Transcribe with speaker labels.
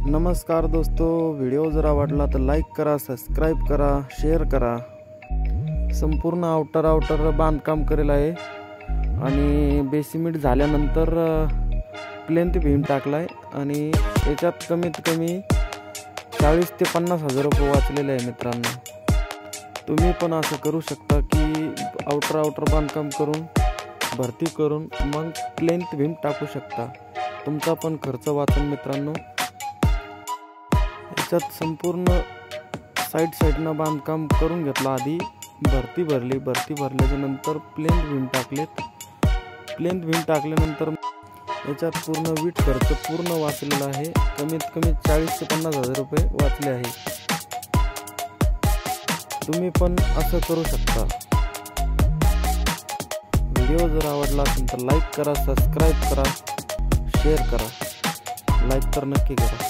Speaker 1: नमस्कार दोस्तों, व्हिडिओ जर आवडला तर लाईक करा, सबस्क्राईब करा, शेअर करा। संपूर्ण आउटर बांधकाम करेल आहे आणि बेसिमेंट झाल्यानंतर प्लेन बीम टाकलाय आणि याच्यात कमीत कमी 40 ते 50 हजार रुपये वाचलेले आहे मित्रांनो। तुम्ही पण असं करू शकता की आउटर बांधकाम करून भरती करून मग प्लेन बीम टाकू शकता, तुमचा पण खर्च वाचेल मित्रांनो। याच्यात संपूर्ण साईडनं बांधकाम करून घेतला, आधी भरती भरल्याच्या नंतर प्लेन बीम टाकलेत। प्लेन बीम टाकल्यानंतर याच्यात पूर्ण वीट खर्च पूर्ण वाचलेला आहे, कमीत कमी 40 ते 50 हजार रुपये वाचले आहे। तुम्ही पण असं करू शकता। व्हिडिओ जर आवडला असेल तर लाईक करा, सबस्क्राईब करा, शेअर करा, लाईक तर नक्की करा।